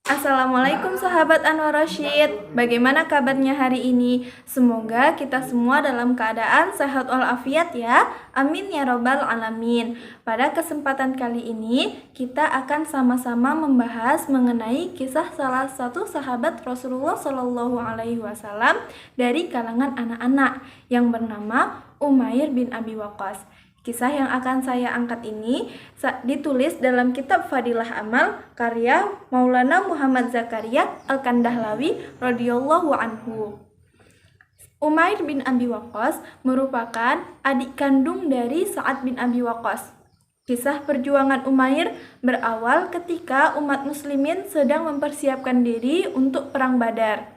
Assalamualaikum sahabat Anwar Rashid. Bagaimana kabarnya hari ini? Semoga kita semua dalam keadaan sehat walafiat ya. Amin ya robbal alamin. Pada kesempatan kali ini kita akan sama-sama membahas mengenai kisah salah satu sahabat Rasulullah Shallallahu Alaihi Wasallam dari kalangan anak-anak yang bernama Umair bin Abi Waqqas. Kisah yang akan saya angkat ini ditulis dalam kitab Fadilah Amal karya Maulana Muhammad Zakaria Al-Kandahlawi radhiyallahu anhu. Umair bin Abi Waqqas merupakan adik kandung dari Sa'ad bin Abi Waqqas. Kisah perjuangan Umair berawal ketika umat muslimin sedang mempersiapkan diri untuk perang Badar.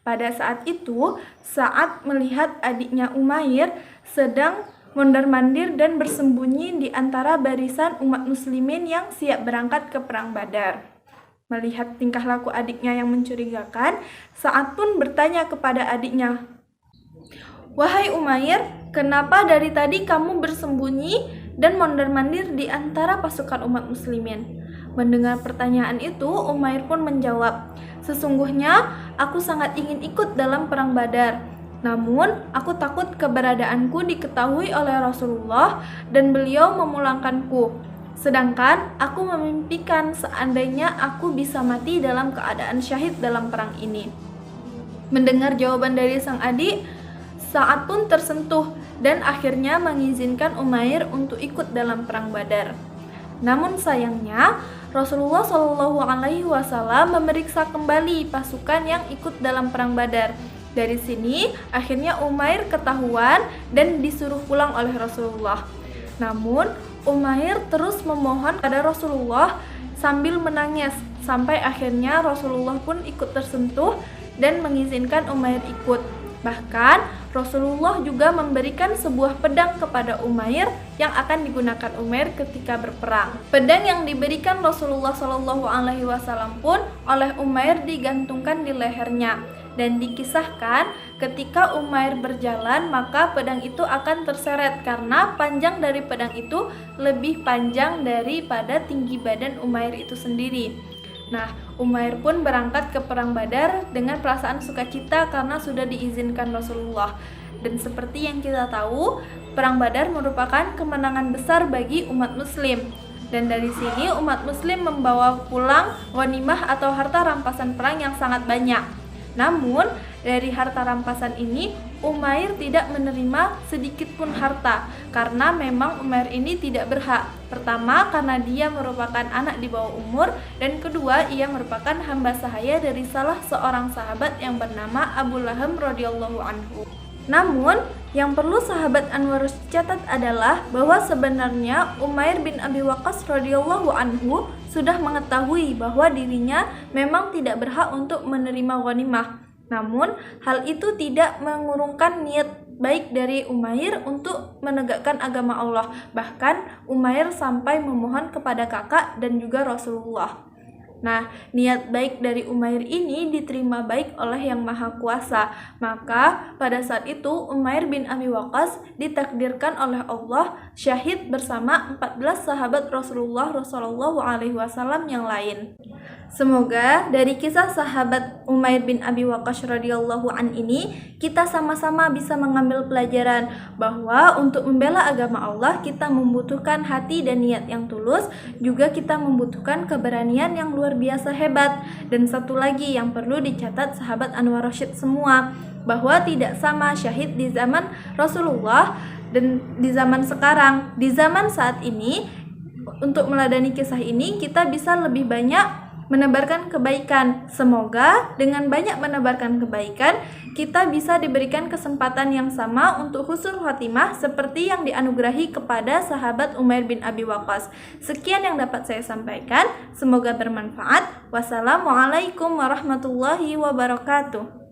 Pada saat itu, Sa'ad melihat adiknya Umair sedang mondar-mandir dan bersembunyi di antara barisan umat muslimin yang siap berangkat ke perang Badar. Melihat tingkah laku adiknya yang mencurigakan, Sa'ad pun bertanya kepada adiknya, "Wahai Umair, kenapa dari tadi kamu bersembunyi dan mondar-mandir di antara pasukan umat muslimin?" Mendengar pertanyaan itu, Umair pun menjawab, "Sesungguhnya aku sangat ingin ikut dalam perang Badar. Namun, aku takut keberadaanku diketahui oleh Rasulullah dan beliau memulangkanku. Sedangkan aku memimpikan seandainya aku bisa mati dalam keadaan syahid dalam perang ini." Mendengar jawaban dari sang adik, Sa'ad pun tersentuh dan akhirnya mengizinkan Umair untuk ikut dalam perang Badar. Namun sayangnya, Rasulullah Shallallahu Alaihi Wasallam memeriksa kembali pasukan yang ikut dalam perang Badar. Dari sini, akhirnya Umair ketahuan dan disuruh pulang oleh Rasulullah. Namun, Umair terus memohon pada Rasulullah sambil menangis, sampai akhirnya Rasulullah pun ikut tersentuh dan mengizinkan Umair ikut. Bahkan, Rasulullah juga memberikan sebuah pedang kepada Umair yang akan digunakan Umair ketika berperang. Pedang yang diberikan Rasulullah Shallallahu Alaihi Wasallam pun oleh Umair digantungkan di lehernya. Dan dikisahkan ketika Umair berjalan maka pedang itu akan terseret karena panjang dari pedang itu lebih panjang daripada tinggi badan Umair itu sendiri. Nah, Umair pun berangkat ke perang Badar dengan perasaan sukacita karena sudah diizinkan Rasulullah. Dan seperti yang kita tahu, perang Badar merupakan kemenangan besar bagi umat muslim. Dan dari sini umat muslim membawa pulang ghanimah atau harta rampasan perang yang sangat banyak. Namun, dari harta rampasan ini, Umair tidak menerima sedikit pun harta karena memang Umair ini tidak berhak. Pertama, karena dia merupakan anak di bawah umur, dan kedua, ia merupakan hamba sahaya dari salah seorang sahabat yang bernama Abu Lahab radhiyallahu anhu. Namun, yang perlu sahabat Anwar catat adalah bahwa sebenarnya Umair bin Abi Waqqas radhiyallahu anhu sudah mengetahui bahwa dirinya memang tidak berhak untuk menerima ghanimah. Namun, hal itu tidak mengurungkan niat baik dari Umair untuk menegakkan agama Allah. Bahkan, Umair sampai memohon kepada kakak dan juga Rasulullah. Nah, niat baik dari Umair ini diterima baik oleh Yang Maha Kuasa. Maka pada saat itu Umair bin Abi Waqqas ditakdirkan oleh Allah syahid bersama 14 sahabat Rasulullah Shallallahu Alaihi Wasallam yang lain. Semoga dari kisah sahabat Umair bin Abi Waqqas radhiyallahu an ini kita sama-sama bisa mengambil pelajaran bahwa untuk membela agama Allah kita membutuhkan hati dan niat yang tulus, juga kita membutuhkan keberanian yang luar biasa hebat. Dan satu lagi yang perlu dicatat sahabat Anwar Rashid semua, bahwa tidak sama syahid di zaman Rasulullah dan di zaman sekarang. Di zaman saat ini, untuk meladani kisah ini kita bisa lebih banyak menebarkan kebaikan. Semoga dengan banyak menebarkan kebaikan, kita bisa diberikan kesempatan yang sama untuk husnul khotimah seperti yang dianugerahi kepada sahabat Umair bin Abi Waqqas. Sekian yang dapat saya sampaikan, semoga bermanfaat. Wassalamualaikum warahmatullahi wabarakatuh.